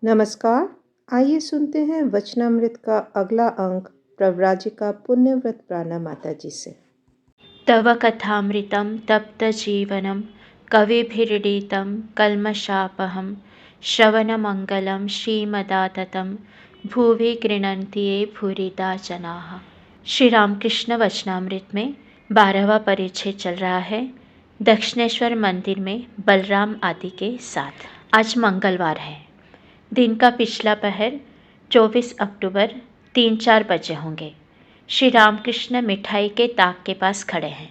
नमस्कार। आइए सुनते हैं वचनामृत का अगला अंक प्रव्राजिका पुण्यव्रत प्राणा माता जी से। तव कथामृतं तप्तजीवनं कविभिरीडितं कल्मषापहं श्रवणमङ्गलं श्रीमदाततं भुवि गृह्णन्ति ये भूरिदा जनाः। श्री रामकृष्ण वचनामृत में 12वां परिच्छेद चल रहा है, दक्षिणेश्वर मंदिर में बलराम आदि के साथ। आज मंगलवार है। दिन का पिछला पहर 24 अक्टूबर 3-4 बजे होंगे। श्री रामकृष्ण मिठाई के ताक के पास खड़े हैं।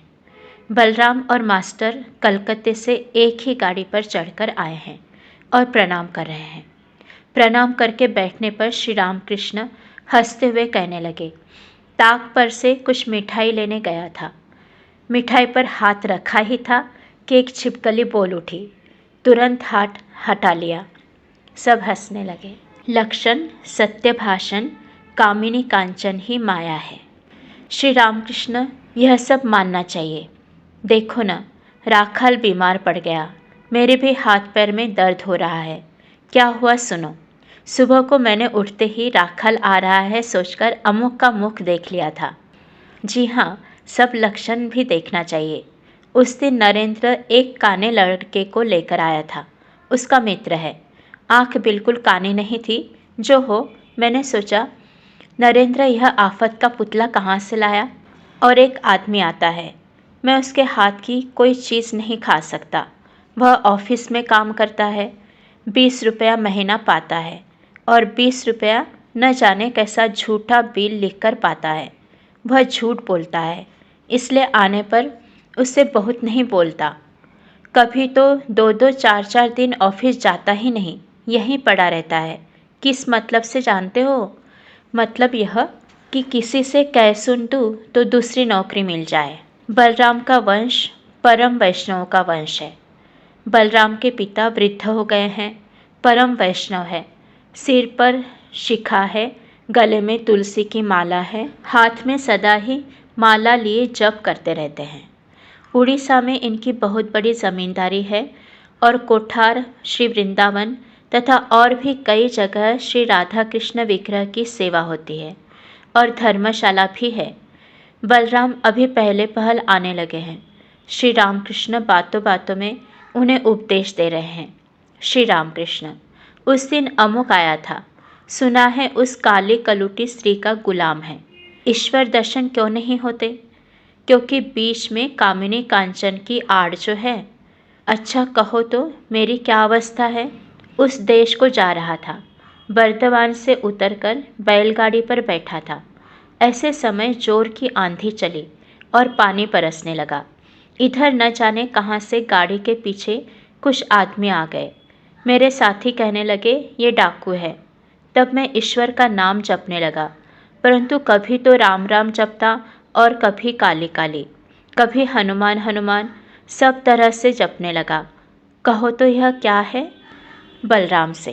बलराम और मास्टर कलकत्ते से एक ही गाड़ी पर चढ़कर आए हैं और प्रणाम कर रहे हैं। प्रणाम करके बैठने पर श्री रामकृष्ण हंसते हुए कहने लगे, ताक पर से कुछ मिठाई लेने गया था। मिठाई पर हाथ रखा ही था कि एक छिपकली बोल उठी। तुरंत हाथ हटा लिया। सब हंसने लगे। लक्षण सत्य भाषण कामिनी कांचन ही माया है। श्री रामकृष्ण यह सब मानना चाहिए। देखो न, राखाल बीमार पड़ गया। मेरे भी हाथ पैर में दर्द हो रहा है। क्या हुआ सुनो। सुबह को मैंने उठते ही राखाल आ रहा है सोचकर अमुक का मुख देख लिया था। जी हाँ, सब लक्षण भी देखना चाहिए। उस दिन नरेंद्र एक काने लड़के को लेकर आया था। उसका मित्र है। आँख बिल्कुल कानी नहीं थी। जो हो, मैंने सोचा नरेंद्र यह आफत का पुतला कहाँ से लाया। और एक आदमी आता है, मैं उसके हाथ की कोई चीज़ नहीं खा सकता। वह ऑफिस में काम करता है, 20 रुपया महीना पाता है और 20 रुपया न जाने कैसा झूठा बिल लिखकर पाता है। वह झूठ बोलता है, इसलिए आने पर उससे बहुत नहीं बोलता। कभी तो 2-2 4-4 दिन ऑफिस जाता ही नहीं, यहीं पड़ा रहता है। किस मतलब से जानते हो? मतलब यह कि किसी से कह सुन तो दूसरी नौकरी मिल जाए। बलराम का वंश परम वैष्णव का वंश है। बलराम के पिता वृद्ध हो गए हैं। परम वैष्णव है। सिर पर शिखा है, गले में तुलसी की माला है, हाथ में सदा ही माला लिए जप करते रहते हैं। उड़ीसा में इनकी बहुत बड़ी जमींदारी है और कोठार, श्री वृंदावन तथा और भी कई जगह श्री राधा कृष्ण विग्रह की सेवा होती है और धर्मशाला भी है। बलराम अभी पहले पहल आने लगे हैं। श्री रामकृष्ण बातों बातों में उन्हें उपदेश दे रहे हैं। श्री रामकृष्ण, उस दिन अमुक आया था, सुना है उस काली कलुटी स्त्री का गुलाम है। ईश्वर दर्शन क्यों नहीं होते? क्योंकि बीच में कामिनी कांचन की आड़ जो है। अच्छा कहो तो मेरी क्या अवस्था है। उस देश को जा रहा था, बर्दवान से उतरकर बैलगाड़ी पर बैठा था। ऐसे समय जोर की आंधी चली और पानी बरसने लगा। इधर न जाने कहाँ से गाड़ी के पीछे कुछ आदमी आ गए। मेरे साथी कहने लगे ये डाकू है। तब मैं ईश्वर का नाम जपने लगा, परंतु कभी तो राम राम जपता और कभी काली काली, कभी हनुमान हनुमान, सब तरह से जपने लगा। कहो तो यह क्या है? बलराम से,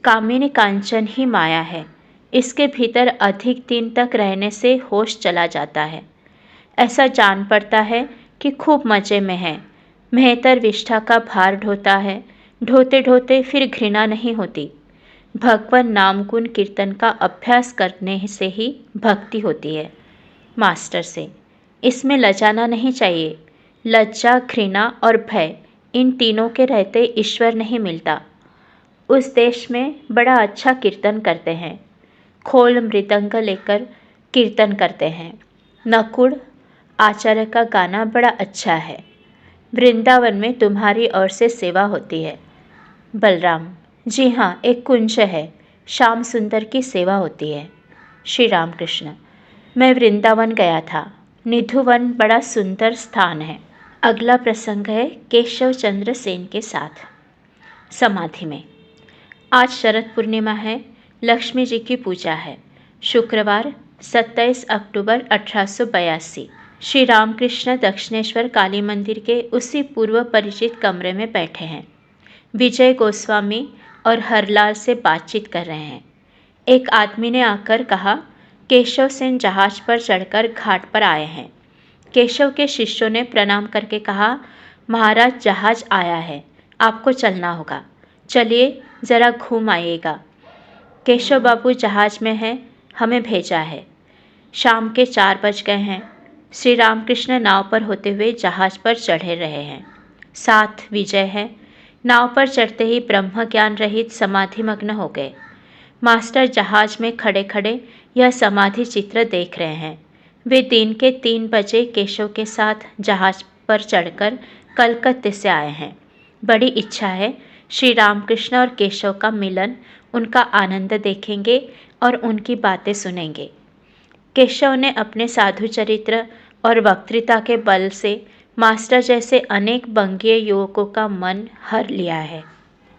कामिनी कांचन ही माया है। इसके भीतर अधिक दिन तक रहने से होश चला जाता है। ऐसा जान पड़ता है कि खूब मजे में है। मेहतर विष्ठा का भार ढोता है। ढोते ढोते फिर घृणा नहीं होती। भगवान नाम गुण कीर्तन का अभ्यास करने से ही भक्ति होती है। मास्टर से, इसमें लजाना नहीं चाहिए। लज्जा, घृणा और भय, इन तीनों के रहते ईश्वर नहीं मिलता। उस देश में बड़ा अच्छा कीर्तन करते हैं। खोल मृदंग लेकर कीर्तन करते हैं। नकुड़ आचार्य का गाना बड़ा अच्छा है। वृंदावन में तुम्हारी ओर से सेवा होती है। बलराम, जी हाँ, एक कुंज है, श्याम सुंदर की सेवा होती है। श्री रामकृष्ण, मैं वृंदावन गया था। निधुवन बड़ा सुंदर स्थान है। अगला प्रसंग है केशव चंद्र सेन के साथ समाधि में। आज शरद पूर्णिमा है। लक्ष्मी जी की पूजा है। शुक्रवार 27 अक्टूबर 1882। श्री रामकृष्ण दक्षिणेश्वर काली मंदिर के उसी पूर्व परिचित कमरे में बैठे हैं। विजय गोस्वामी और हरलाल से बातचीत कर रहे हैं। एक आदमी ने आकर कहा, केशव सेन जहाज पर चढ़कर घाट पर आए हैं। केशव के शिष्यों ने प्रणाम करके कहा, महाराज जहाज आया है, आपको चलना होगा। चलिए ज़रा घूम आइएगा। केशव बाबू जहाज में हैं, हमें भेजा है। शाम के 4 बज गए हैं। श्री रामकृष्ण नाव पर होते हुए जहाज पर चढ़े रहे हैं। साथ विजय है। नाव पर चढ़ते ही ब्रह्म ज्ञान रहित समाधिमग्न हो गए। मास्टर जहाज में खड़े खड़े यह समाधि चित्र देख रहे हैं। वे दिन के 3 बजे केशव के साथ जहाज पर चढ़कर कलकत्ते से आए हैं। बड़ी इच्छा है श्री रामकृष्ण और केशव का मिलन, उनका आनंद देखेंगे और उनकी बातें सुनेंगे। केशव ने अपने साधु चरित्र और वक्तृता के बल से मास्टर जैसे अनेक बंगीय युवकों का मन हर लिया है।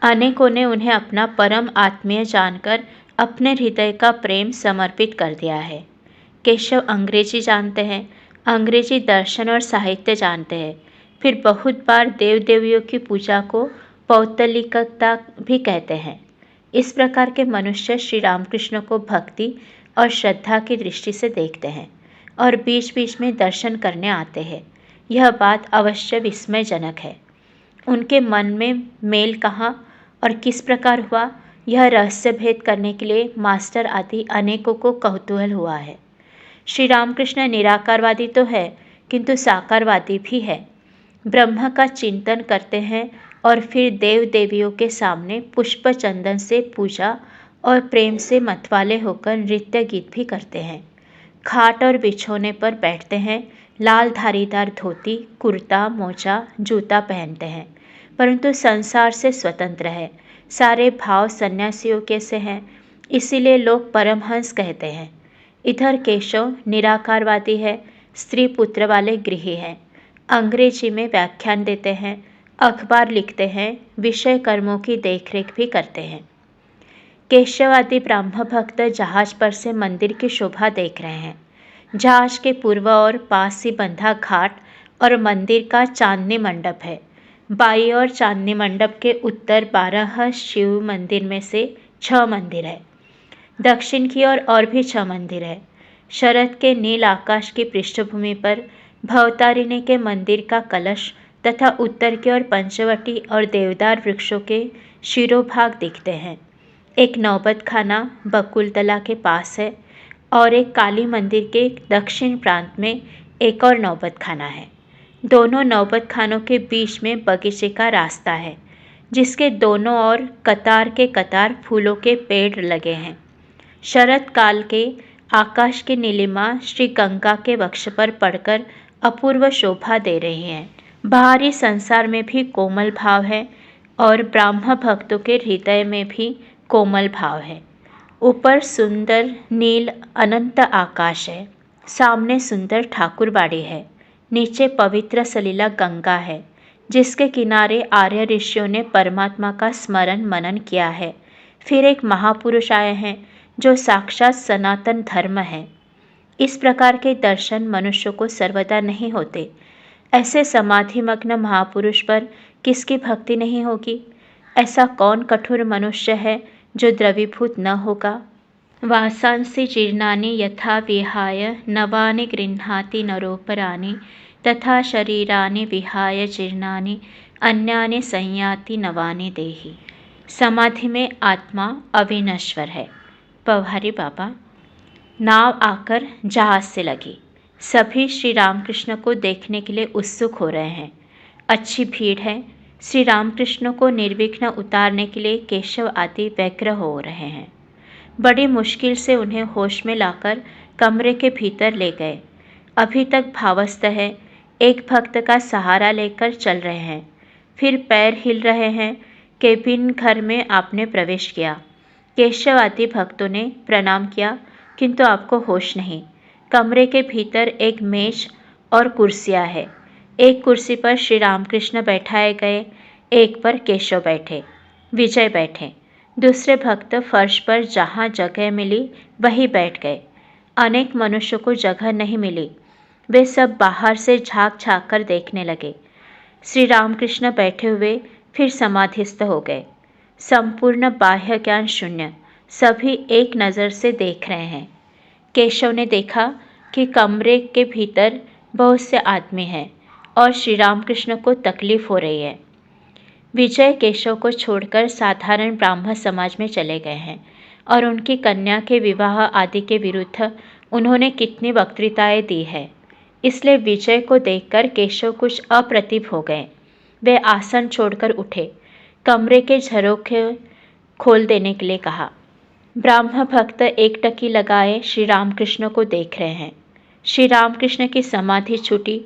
अनेकों ने उन्हें अपना परम आत्मीय जानकर अपने हृदय का प्रेम समर्पित कर दिया है। केशव अंग्रेजी जानते हैं, अंग्रेजी दर्शन और साहित्य जानते हैं, फिर बहुत बार देव देवियों की पूजा को पौत्तलिकता भी कहते हैं। इस प्रकार के मनुष्य श्री रामकृष्ण को भक्ति और श्रद्धा की दृष्टि से देखते हैं और बीच बीच में दर्शन करने आते हैं। यह बात अवश्य विस्मयजनक है। उनके मन में मेल कहाँ और किस प्रकार हुआ, यह रहस्य भेद करने के लिए मास्टर आदि अनेकों को कौतूहल हुआ है। श्री रामकृष्ण निराकारवादी तो है, किंतु साकारवादी भी है। ब्रह्म का चिंतन करते हैं और फिर देव देवियों के सामने पुष्प चंदन से पूजा और प्रेम से मतवाले होकर नृत्य गीत भी करते हैं। खाट और बिछोने पर बैठते हैं, लाल धारीदार धोती, कुर्ता, मोजा, जूता पहनते हैं, परंतु संसार से स्वतंत्र है। सारे भाव सन्यासियों के से हैं, इसीलिए लोग परमहंस कहते हैं। इधर केशव निराकारवादी है, स्त्री पुत्र वाले गृही हैं, अंग्रेजी में व्याख्यान देते हैं, अखबार लिखते हैं, विषय कर्मों की देखरेख भी करते हैं। केशव आदि ब्राह्म भक्त जहाज पर से मंदिर की शोभा देख रहे हैं। जहाज के पूर्व और पास ही बंधा घाट और मंदिर का चांदनी मंडप है। बाई और चांदनी मंडप के उत्तर 12 शिव मंदिर में से 6 मंदिर है। दक्षिण की ओर और भी 6 मंदिर है। शरद के नील आकाश की पृष्ठभूमि पर भवतारिणी के मंदिर का कलश तथा उत्तर की ओर पंचवटी और देवदार वृक्षों के शिरोभाग दिखते हैं। एक नौबत खाना बकुलतला के पास है और एक काली मंदिर के दक्षिण प्रांत में एक और नौबत खाना है। दोनों नौबत खानों के बीच में बगीचे का रास्ता है, जिसके दोनों ओर कतार के कतार फूलों के पेड़ लगे हैं। शरद काल के आकाश की नीलिमा श्री गंगा के वक्ष पर पड़कर अपूर्व शोभा दे रही है। बाहरी संसार में भी कोमल भाव है और ब्राह्म भक्तों के हृदय में भी कोमल भाव है। ऊपर सुंदर नील अनंत आकाश है, सामने सुंदर ठाकुरबाड़ी है, नीचे पवित्र सलीला गंगा है, जिसके किनारे आर्य ऋषियों ने परमात्मा का स्मरण मनन किया है। फिर एक महापुरुष आए हैं जो साक्षात सनातन धर्म है। इस प्रकार के दर्शन मनुष्यों को सर्वदा नहीं होते। ऐसे समाधिमग्न महापुरुष पर किसकी भक्ति नहीं होगी? ऐसा कौन कठोर मनुष्य है जो द्रवीभूत न होगा? वासांसि जीर्णानि यथा विहाय नवानि गृह्णाति नरोपराणि तथा शरीरानि विहाय जीर्णानि अन्यानि संयाति नवानि देहि। समाधि में आत्मा अविनश्वर है। पवहारी बाबा। नाव आकर जहाज से लगी। सभी श्री रामकृष्ण को देखने के लिए उत्सुक हो रहे हैं। अच्छी भीड़ है। श्री रामकृष्ण को निर्विघ्न उतारने के लिए केशव आदि व्यग्र हो रहे हैं। बड़ी मुश्किल से उन्हें होश में लाकर कमरे के भीतर ले गए। अभी तक भावस्थ है। एक भक्त का सहारा लेकर चल रहे हैं। फिर पैर हिल रहे हैं। केबिन घर में आपने प्रवेश किया। केशव आदि भक्तों ने प्रणाम किया, किंतु आपको होश नहीं। कमरे के भीतर एक मेज और कुर्सियां है। एक कुर्सी पर श्री रामकृष्ण बैठाए गए, एक पर केशव बैठे, विजय बैठे। दूसरे भक्त फर्श पर जहाँ जगह मिली वहीं बैठ गए। अनेक मनुष्यों को जगह नहीं मिली। वे सब बाहर से झांक झांक कर देखने लगे। श्री रामकृष्ण बैठे हुए फिर समाधिस्थ हो गए। संपूर्ण बाह्य ज्ञान शून्य, सभी एक नज़र से देख रहे हैं। केशव ने देखा कि कमरे के भीतर बहुत से आदमी हैं और श्री रामकृष्ण को तकलीफ हो रही है। विजय केशव को छोड़कर साधारण ब्राह्मण समाज में चले गए हैं और उनकी कन्या के विवाह आदि के विरुद्ध उन्होंने कितनी वक्तृताएं दी है। इसलिए विजय को देखकर केशव कुछ अप्रतिभ हो गए। वे आसन छोड़कर उठे, कमरे के झरोखे खोल देने के लिए कहा। ब्राह्मण भक्त एकटकी लगाए श्री रामकृष्ण को देख रहे हैं। श्री रामकृष्ण की समाधि छूटी,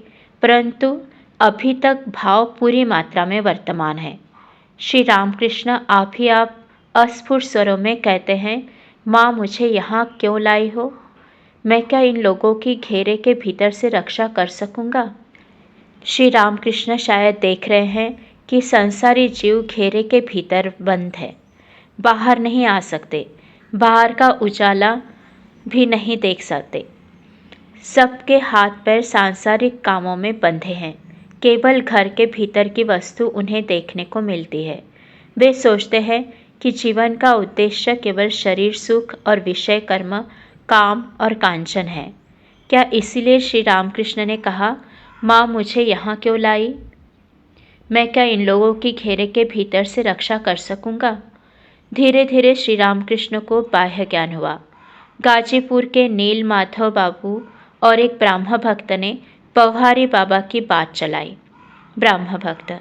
परंतु अभी तक भाव पूरी मात्रा में वर्तमान है। श्री रामकृष्ण आप ही आप अस्फुट स्वरों में कहते हैं, माँ मुझे यहाँ क्यों लाई हो? मैं क्या इन लोगों की घेरे के भीतर से रक्षा कर सकूँगा? श्री रामकृष्ण शायद देख रहे हैं कि संसारी जीव घेरे के भीतर बंद है, बाहर नहीं आ सकते, बाहर का उजाला भी नहीं देख सकते। सबके हाथ पैर सांसारिक कामों में बंधे हैं, केवल घर के भीतर की वस्तु उन्हें देखने को मिलती है। वे सोचते हैं कि जीवन का उद्देश्य केवल शरीर सुख और विषय कर्म, काम और कांचन है। क्या इसीलिए श्री रामकृष्ण ने कहा, माँ मुझे यहाँ क्यों लाई? मैं क्या इन लोगों की घेरे के भीतर से रक्षा कर सकूँगा? धीरे धीरे श्री रामकृष्ण को बाह्य ज्ञान हुआ। गाजीपुर के नील माधव बाबू और एक ब्राह्मण भक्त ने पवहारी बाबा की बात चलाई। ब्राह्मण भक्त,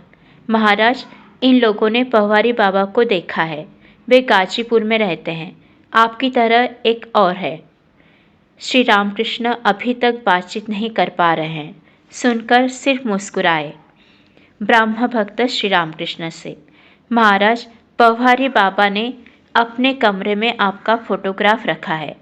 महाराज इन लोगों ने पवहारी बाबा को देखा है, वे गाजीपुर में रहते हैं, आपकी तरह एक और है। श्री रामकृष्ण अभी तक बातचीत नहीं कर पा रहे हैं, सुनकर सिर्फ मुस्कुराए। ब्राह्मण भक्त श्री रामकृष्ण से, महाराज पवहारी बाबा ने अपने कमरे में आपका फोटोग्राफ रखा है।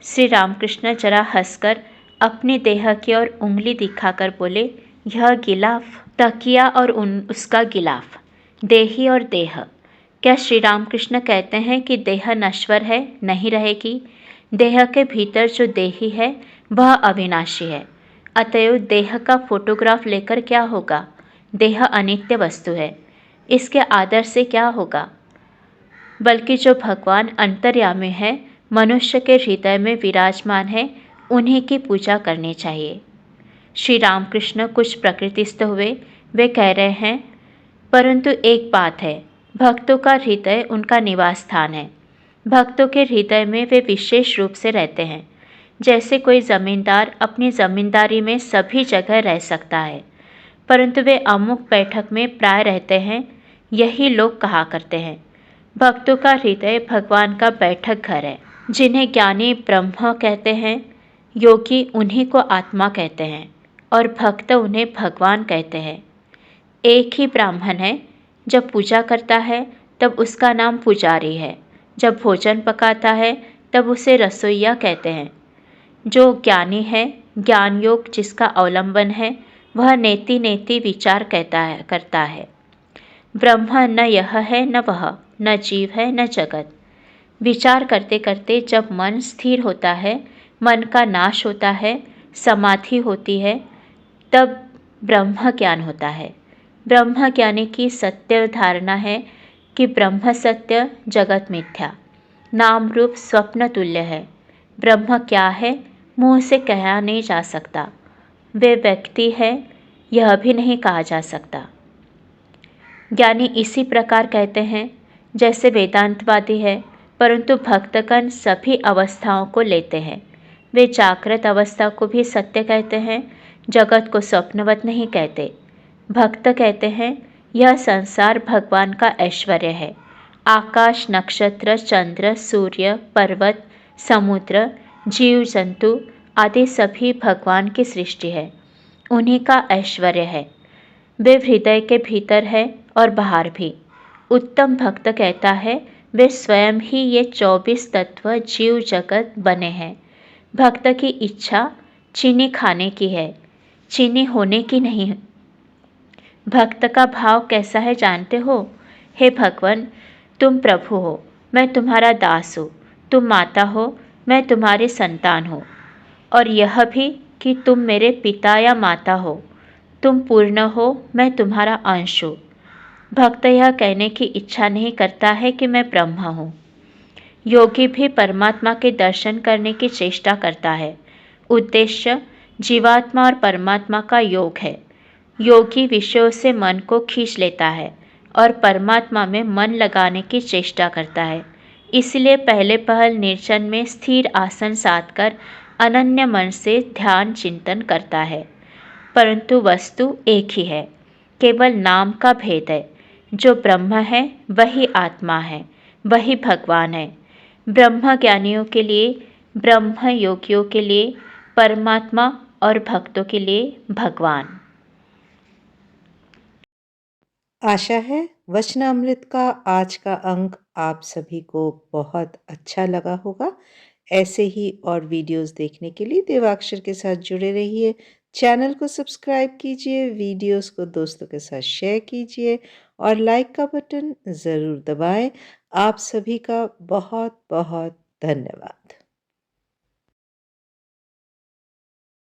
श्री रामकृष्ण जरा हंसकर अपनी देह की ओर उंगली दिखाकर बोले, यह गिलाफ, तकिया और उसका गिलाफ, देही और देह। क्या श्री रामकृष्ण कहते हैं कि देह नश्वर है, नहीं रहेगी? देह के भीतर जो देही है वह अविनाशी है, अतएव देह का फोटोग्राफ लेकर क्या होगा? देह अनित्य वस्तु है, इसके आदर से क्या होगा? बल्कि जो भगवान अंतर्यामी है, मनुष्य के हृदय में विराजमान है, उन्हीं की पूजा करनी चाहिए। श्री रामकृष्ण कुछ प्रकृतिस्थ हुए। वे कह रहे हैं, परंतु एक बात है, भक्तों का हृदय उनका निवास स्थान है। भक्तों के हृदय में वे विशेष रूप से रहते हैं। जैसे कोई जमींदार अपनी जमींदारी में सभी जगह रह सकता है, परंतु वे अमुक बैठक में प्राय रहते हैं, यही लोग कहा करते हैं। भक्तों का हृदय भगवान का बैठक घर है। जिन्हें ज्ञानी ब्रह्म कहते हैं, योगी उन्हीं को आत्मा कहते हैं और भक्त उन्हें भगवान कहते हैं। एक ही ब्राह्मण है, जब पूजा करता है तब उसका नाम पुजारी है, जब भोजन पकाता है तब उसे रसोइया कहते हैं। जो ज्ञानी है, ज्ञान योग जिसका अवलंबन है, वह नेति नेति विचार करता है। ब्रह्म न यह है न वह, न जीव है न जगत। विचार करते करते जब मन स्थिर होता है, मन का नाश होता है, समाधि होती है, तब ब्रह्म ज्ञान होता है। ब्रह्म ज्ञानी की सत्य धारणा है कि ब्रह्म सत्य, जगत मिथ्या, नाम रूप स्वप्न तुल्य है। ब्रह्म क्या है, मुँह से कहा नहीं जा सकता। वे व्यक्ति है, यह भी नहीं कहा जा सकता। ज्ञानी इसी प्रकार कहते हैं जैसे वेदांतवादी है, परंतु भक्तगण सभी अवस्थाओं को लेते हैं। वे जागृत अवस्था को भी सत्य कहते हैं, जगत को स्वप्नवत नहीं कहते। भक्त कहते हैं यह संसार भगवान का ऐश्वर्य है। आकाश, नक्षत्र, चंद्र, सूर्य, पर्वत, समुद्र, जीव जंतु आदि सभी भगवान की सृष्टि है, उन्हीं का ऐश्वर्य है। वे हृदय के भीतर है और बाहर भी। उत्तम भक्त कहता है वे स्वयं ही ये 24 तत्व जीव जगत बने हैं। भक्त की इच्छा चीनी खाने की है, चीनी होने की नहीं। भक्त का भाव कैसा है जानते हो? हे भगवान, तुम प्रभु हो, मैं तुम्हारा दास हूँ, तुम माता हो, मैं तुम्हारी संतान हूँ, और यह भी कि तुम मेरे पिता या माता हो, तुम पूर्ण हो, मैं तुम्हारा अंश हूँ। भक्त यह कहने की इच्छा नहीं करता है कि मैं ब्रह्म हूँ। योगी भी परमात्मा के दर्शन करने की चेष्टा करता है। उद्देश्य जीवात्मा और परमात्मा का योग है। योगी विषयों से मन को खींच लेता है और परमात्मा में मन लगाने की चेष्टा करता है। इसलिए पहले पहल निर्जन में स्थिर आसन साधकर अनन्य मन से ध्यान चिंतन करता है। परंतु वस्तु एक ही है, केवल नाम का भेद है। जो ब्रह्म है वही आत्मा है, वही भगवान है। ब्रह्म ज्ञानियों के लिए, ब्रह्म योगियों के लिए परमात्मा और भक्तों के लिए भगवान। आशा है वचनामृत का आज का अंक आप सभी को बहुत अच्छा लगा होगा। ऐसे ही और वीडियोस देखने के लिए देवाक्षर के साथ जुड़े रहिए। चैनल को सब्सक्राइब कीजिए, वीडियोस को दोस्तों के साथ शेयर कीजिए और लाइक का बटन ज़रूर दबाएं। आप सभी का बहुत बहुत धन्यवाद।